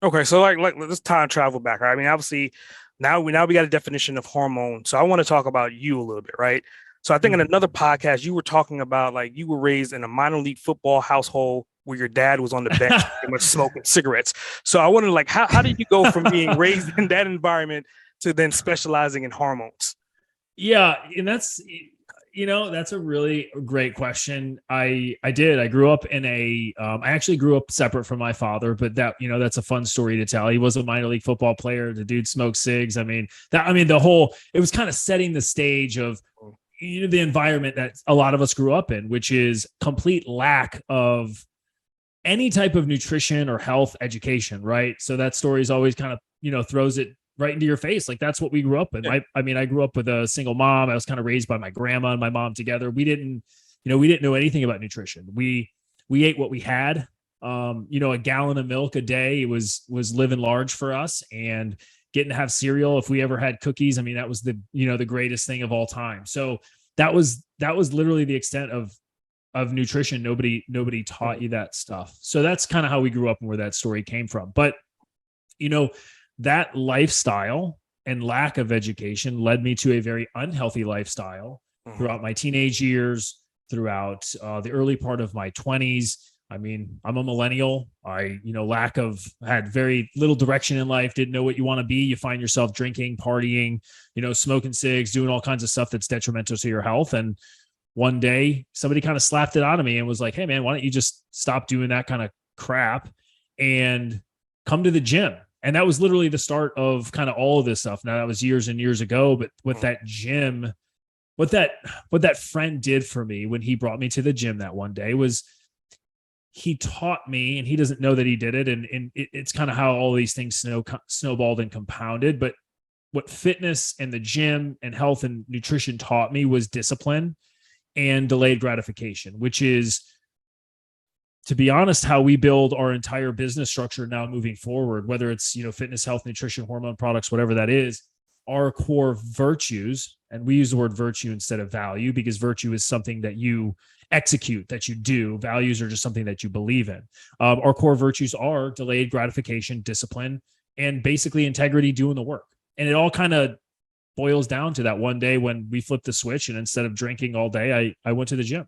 Okay, so like let's time travel back, right? I mean, obviously now we got a definition of hormone. So I want to talk about you a little bit, right? So I think in another podcast you were talking about like you were raised in a minor league football household where your dad was on the bench pretty much smoking cigarettes. So I wonder like how did you go from being raised in that environment to then specializing in hormones? Yeah, and that's a really great question. I grew up in I actually grew up separate from my father, but that's a fun story to tell. He was a minor league football player. The dude smoked cigs. It was kind of setting the stage of the environment that a lot of us grew up in, which is complete lack of any type of nutrition or health education, right? So that story is always kind of, throws it right into your face. Like that's what we grew up in. Yeah. I grew up with a single mom. I was kind of raised by my grandma and my mom together. We didn't know anything about nutrition. We ate what we had. A gallon of milk a day was living large for us, and getting to have cereal. If we ever had cookies, I mean, that was the greatest thing of all time. So that was literally the extent of nutrition. Nobody taught you that stuff. So that's kind of how we grew up and where that story came from. But, that lifestyle and lack of education led me to a very unhealthy lifestyle throughout my teenage years, throughout the early part of my 20s. I mean, I'm a millennial. Had very little direction in life, didn't know what you want to be. You find yourself drinking, partying, smoking cigs, doing all kinds of stuff that's detrimental to your health. And one day somebody kind of slapped it out of me and was like, hey man, why don't you just stop doing that kind of crap and come to the gym? And that was literally the start of kind of all of this stuff. Now that was years and years ago, but with that gym, what that friend did for me when he brought me to the gym that one day was he taught me, and he doesn't know that he did it. And it's kind of how all these things snowballed and compounded. But what fitness and the gym and health and nutrition taught me was discipline and delayed gratification, which is, to be honest, how we build our entire business structure now moving forward, whether it's, fitness, health, nutrition, hormone products, whatever that is, our core virtues. And we use the word virtue instead of value, because virtue is something that you execute, that you do. Values are just something that you believe in. Our core virtues are delayed gratification, discipline, and basically integrity, doing the work. And it all kind of boils down to that one day when we flipped the switch, and instead of drinking all day, I went to the gym.